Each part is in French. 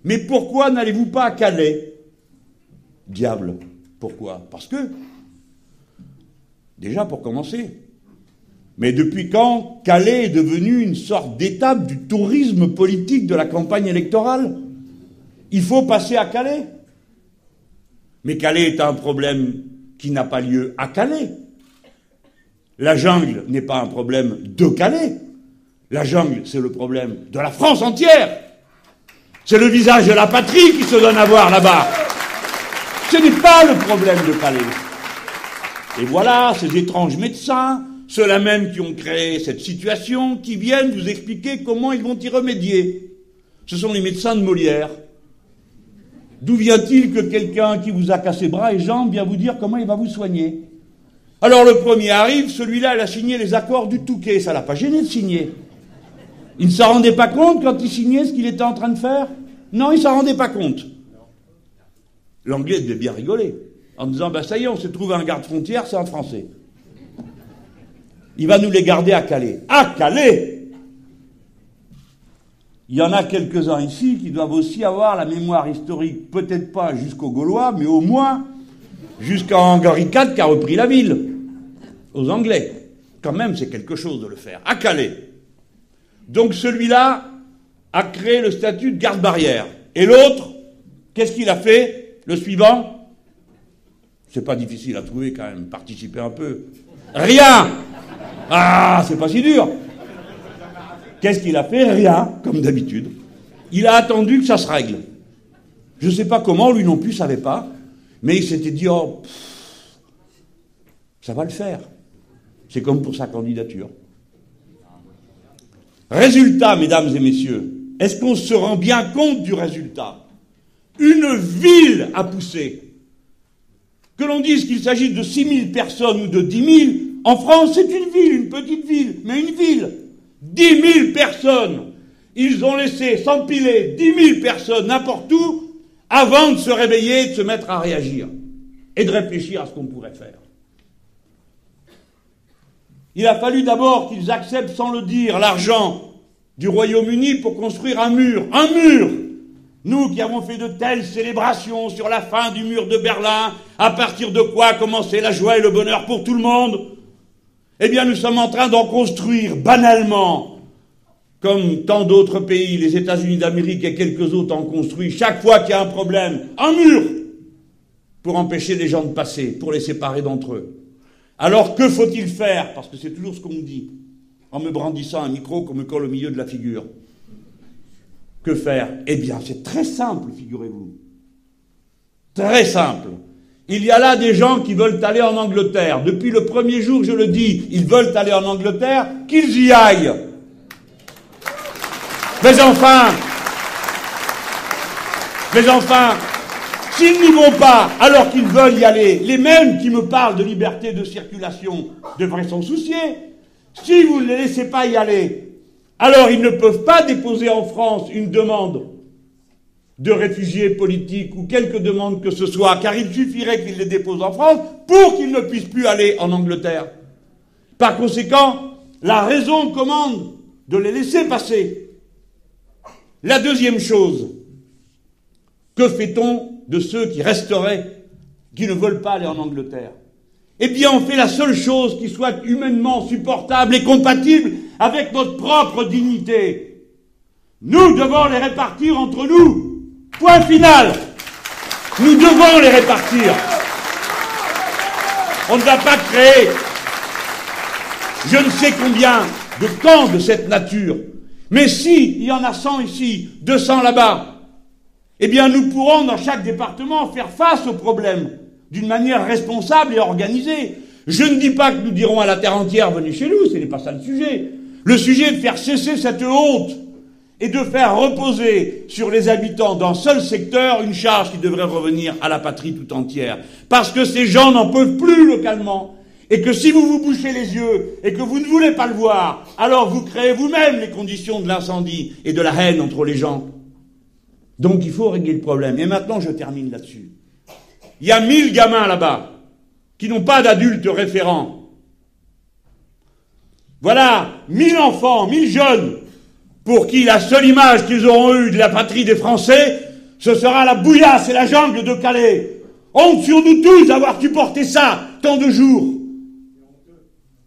Mais pourquoi n'allez-vous pas à Calais? Diable, pourquoi? Parce que, déjà pour commencer, mais depuis quand Calais est devenu une sorte d'étape du tourisme politique de la campagne électorale? Il faut passer à Calais. Mais Calais est un problème qui n'a pas lieu à Calais. La jungle n'est pas un problème de Calais. La jungle, c'est le problème de la France entière. C'est le visage de la patrie qui se donne à voir là-bas. Ce n'est pas le problème de Calais. Et voilà, ces étranges médecins, ceux-là même qui ont créé cette situation, qui viennent vous expliquer comment ils vont y remédier. Ce sont les médecins de Molière. D'où vient-il que quelqu'un qui vous a cassé bras et jambes vient vous dire comment il va vous soigner? Alors le premier arrive, celui-là, il a signé les accords du Touquet. Ça l'a pas gêné de signer. Il ne s'en rendait pas compte quand il signait ce qu'il était en train de faire? Non, il ne s'en rendait pas compte. L'Anglais devait bien rigoler, en disant, ça y est, on s'est trouvé un garde-frontière, c'est un Français. Il va nous les garder à Calais. À Calais! Il y en a quelques-uns ici qui doivent aussi avoir la mémoire historique, peut-être pas jusqu'aux Gaulois, mais au moins jusqu'à Henri IV qui a repris la ville, aux Anglais. Quand même, c'est quelque chose de le faire. À Calais. Donc celui-là a créé le statut de garde-barrière. Et l'autre, qu'est-ce qu'il a fait? Le suivant? C'est pas difficile à trouver quand même, participez un peu. Rien! Ah, c'est pas si dur. Qu'est-ce qu'il a fait? Rien, comme d'habitude. Il a attendu que ça se règle. Je ne sais pas comment, lui non plus savait pas, mais il s'était dit, oh, ça va le faire. C'est comme pour sa candidature. Résultat, mesdames et messieurs, est-ce qu'on se rend bien compte du résultat? Une ville a poussé. Que l'on dise qu'il s'agit de 6 000 personnes ou de 10 000, en France, c'est une ville, une petite ville, mais une ville. 10 000 personnes. Ils ont laissé s'empiler 10 000 personnes n'importe où avant de se réveiller et de se mettre à réagir et de réfléchir à ce qu'on pourrait faire. Il a fallu d'abord qu'ils acceptent, sans le dire, l'argent du Royaume-Uni pour construire un mur. Un mur! Nous qui avons fait de telles célébrations sur la fin du mur de Berlin, à partir de quoi commençait la joie et le bonheur pour tout le monde, eh bien, nous sommes en train d'en construire banalement, comme tant d'autres pays, les États-Unis d'Amérique et quelques autres en construisent, chaque fois qu'il y a un problème, un mur, pour empêcher les gens de passer, pour les séparer d'entre eux. Alors, que faut-il faire? Parce que c'est toujours ce qu'on me dit, en me brandissant un micro qu'on me colle au milieu de la figure. Que faire? Eh bien, c'est très simple, figurez-vous. Très simple. Il y a là des gens qui veulent aller en Angleterre. Depuis le premier jour, je le dis, ils veulent aller en Angleterre, qu'ils y aillent. Mais enfin, s'ils n'y vont pas, alors qu'ils veulent y aller, les mêmes qui me parlent de liberté de circulation devraient s'en soucier. Si vous ne les laissez pas y aller, alors ils ne peuvent pas déposer en France une demande de réfugiés politiques ou quelque demande que ce soit, car il suffirait qu'ils les déposent en France pour qu'ils ne puissent plus aller en Angleterre. Par conséquent, la raison commande de les laisser passer. La deuxième chose, que fait-on de ceux qui resteraient, qui ne veulent pas aller en Angleterre? Eh bien, on fait la seule chose qui soit humainement supportable et compatible avec notre propre dignité. Nous devons les répartir entre nous. Point final. Nous devons les répartir. On ne va pas créer je ne sais combien de camps de cette nature. Mais si il y en a 100 ici, 200 là-bas, eh bien nous pourrons dans chaque département faire face aux problèmes d'une manière responsable et organisée. Je ne dis pas que nous dirons à la terre entière, venez chez nous, ce n'est pas ça le sujet. Le sujet est de faire cesser cette honte et de faire reposer sur les habitants d'un seul secteur une charge qui devrait revenir à la patrie tout entière. Parce que ces gens n'en peuvent plus localement. Et que si vous vous bouchez les yeux et que vous ne voulez pas le voir, alors vous créez vous-même les conditions de l'incendie et de la haine entre les gens. Donc il faut régler le problème. Et maintenant, je termine là-dessus. Il y a 1000 gamins là-bas qui n'ont pas d'adultes référents. Voilà, 1000 enfants, 1000 jeunes pour qui la seule image qu'ils auront eue de la patrie des Français, ce sera la bouillasse et la jungle de Calais. Honte sur nous tous d'avoir supporté ça tant de jours.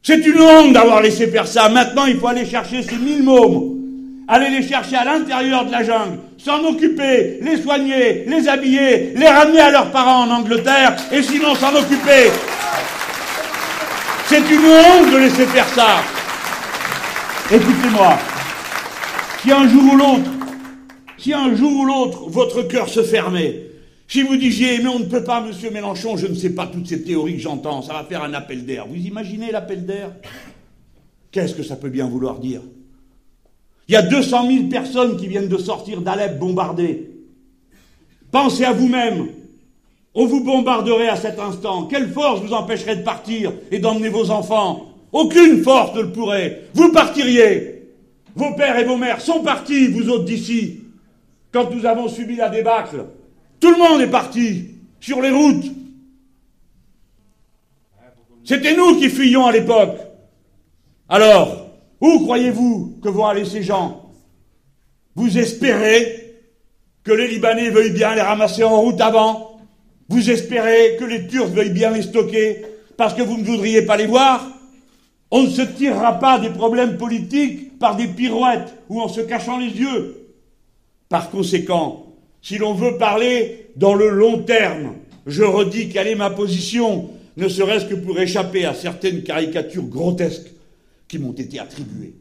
C'est une honte d'avoir laissé faire ça. Maintenant, il faut aller chercher ces 1000 mômes, aller les chercher à l'intérieur de la jungle, s'en occuper, les soigner, les habiller, les ramener à leurs parents en Angleterre, et sinon s'en occuper. C'est une honte de laisser faire ça. Écoutez-moi, si un jour ou l'autre, votre cœur se fermait, si vous disiez, mais on ne peut pas, monsieur Mélenchon, je ne sais pas toutes ces théories que j'entends, ça va faire un appel d'air. Vous imaginez l'appel d'air? Qu'est-ce que ça peut bien vouloir dire? Il y a 200 000 personnes qui viennent de sortir d'Alep bombardées. Pensez à vous-même. On vous bombarderait à cet instant. Quelle force vous empêcherait de partir et d'emmener vos enfants? Aucune force ne le pourrait. Vous partiriez. Vos pères et vos mères sont partis, vous autres d'ici. Quand nous avons subi la débâcle, tout le monde est parti sur les routes. C'était nous qui fuyions à l'époque. Alors, où croyez-vous que vont aller ces gens? Vous espérez que les Libanais veuillent bien les ramasser en route avant? Vous espérez que les Turcs veuillent bien les stocker parce que vous ne voudriez pas les voir? On ne se tirera pas des problèmes politiques par des pirouettes ou en se cachant les yeux. Par conséquent, si l'on veut parler dans le long terme, je redis quelle est ma position, ne serait-ce que pour échapper à certaines caricatures grotesques qui m'ont été attribuées.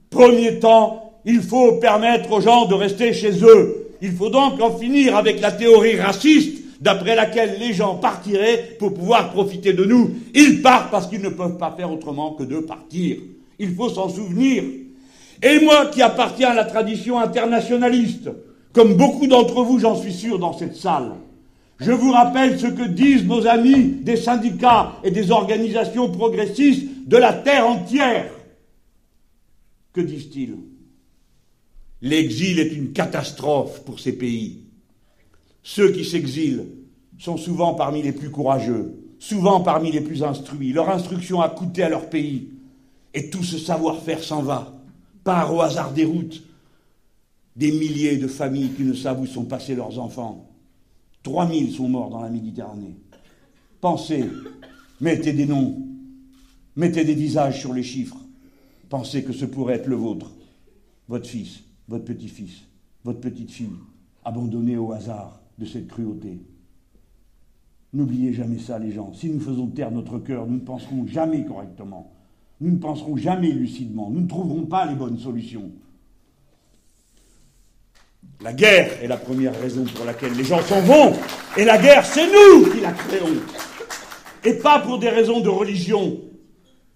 Premier temps, il faut permettre aux gens de rester chez eux. Il faut donc en finir avec la théorie raciste d'après laquelle les gens partiraient pour pouvoir profiter de nous. Ils partent parce qu'ils ne peuvent pas faire autrement que de partir. Il faut s'en souvenir. Et moi qui appartiens à la tradition internationaliste, comme beaucoup d'entre vous, j'en suis sûr, dans cette salle, je vous rappelle ce que disent nos amis des syndicats et des organisations progressistes de la terre entière. Que disent-ils? L'exil est une catastrophe pour ces pays. Ceux qui s'exilent sont souvent parmi les plus courageux, souvent parmi les plus instruits. Leur instruction a coûté à leur pays. Et tout ce savoir-faire s'en va, part au hasard des routes. Des milliers de familles qui ne savent où sont passés leurs enfants. 3000 sont morts dans la Méditerranée. Pensez, mettez des noms, mettez des visages sur les chiffres. Pensez que ce pourrait être le vôtre, votre fils, votre petit-fils, votre petite-fille, abandonnés au hasard de cette cruauté. N'oubliez jamais ça, les gens. Si nous faisons taire notre cœur, nous ne penserons jamais correctement. Nous ne penserons jamais lucidement. Nous ne trouverons pas les bonnes solutions. La guerre est la première raison pour laquelle les gens s'en vont. Et la guerre, c'est nous qui la créons. Et pas pour des raisons de religion,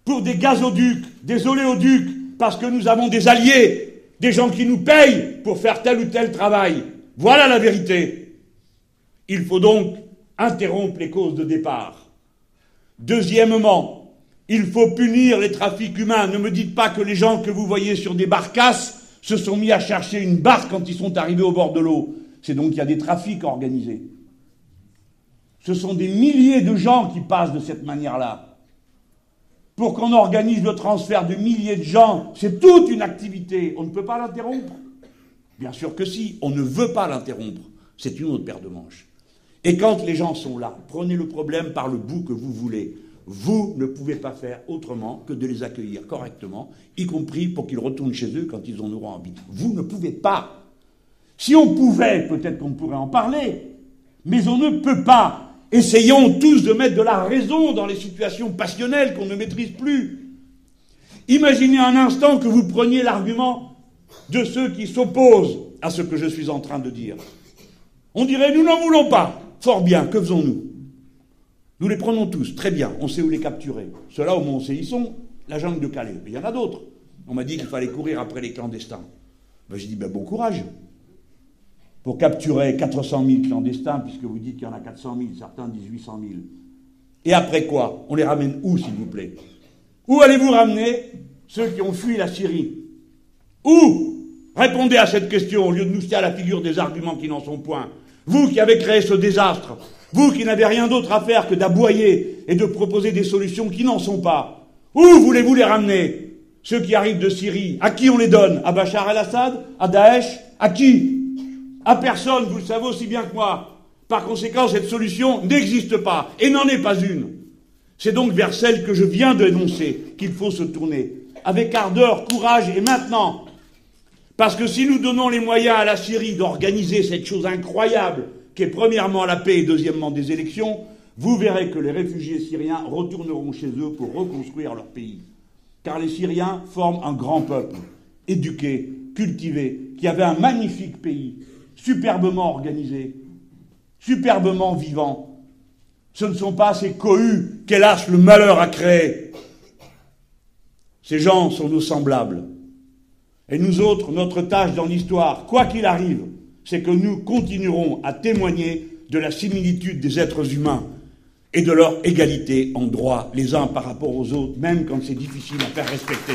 pour des gazoducs, des oléoducs, parce que nous avons des alliés, des gens qui nous payent pour faire tel ou tel travail. Voilà la vérité. Il faut donc interrompre les causes de départ. Deuxièmement, il faut punir les trafics humains. Ne me dites pas que les gens que vous voyez sur des barcasses se sont mis à chercher une barque quand ils sont arrivés au bord de l'eau. C'est donc qu'il y a des trafics organisés. Ce sont des milliers de gens qui passent de cette manière-là. Pour qu'on organise le transfert de milliers de gens, c'est toute une activité. On ne peut pas l'interrompre. Bien sûr que si, on ne veut pas l'interrompre. C'est une autre paire de manches. Et quand les gens sont là, prenez le problème par le bout que vous voulez. Vous ne pouvez pas faire autrement que de les accueillir correctement, y compris pour qu'ils retournent chez eux quand ils en auront envie. Vous ne pouvez pas. Si on pouvait, peut-être qu'on pourrait en parler, mais on ne peut pas. Essayons tous de mettre de la raison dans les situations passionnelles qu'on ne maîtrise plus. Imaginez un instant que vous preniez l'argument de ceux qui s'opposent à ce que je suis en train de dire. On dirait, nous n'en voulons pas. Fort bien, que faisons-nous? Nous les prenons tous, très bien, on sait où les capturer. Ceux-là, au moins on sait, ils sont, la jungle de Calais. Mais il y en a d'autres. On m'a dit qu'il fallait courir après les clandestins. Ben, j'ai dit, bon courage. Pour capturer 400 000 clandestins, puisque vous dites qu'il y en a 400 000, certains disent 800 000. Et après quoi? On les ramène où, s'il vous plaît? Où allez-vous ramener ceux qui ont fui la Syrie? Où? Répondez à cette question, au lieu de nous jeter à la figure des arguments qui n'en sont point. Vous qui avez créé ce désastre, vous qui n'avez rien d'autre à faire que d'aboyer et de proposer des solutions qui n'en sont pas, où voulez-vous les ramener? Ceux qui arrivent de Syrie, à qui on les donne? À Bachar el-Assad? À Daesh? À qui? À personne, vous le savez aussi bien que moi. Par conséquent, cette solution n'existe pas, et n'en est pas une. C'est donc vers celle que je viens d'énoncer qu'il faut se tourner, avec ardeur, courage, et maintenant. Parce que si nous donnons les moyens à la Syrie d'organiser cette chose incroyable, qui est premièrement la paix et deuxièmement des élections, vous verrez que les réfugiés syriens retourneront chez eux pour reconstruire leur pays. Car les Syriens forment un grand peuple, éduqué, cultivé, qui avait un magnifique pays, superbement organisé, superbement vivant. Ce ne sont pas ces cohues qu'hélas le malheur a créés. Ces gens sont nos semblables. Et nous autres, notre tâche dans l'histoire, quoi qu'il arrive, c'est que nous continuerons à témoigner de la similitude des êtres humains et de leur égalité en droit les uns par rapport aux autres, même quand c'est difficile à faire respecter.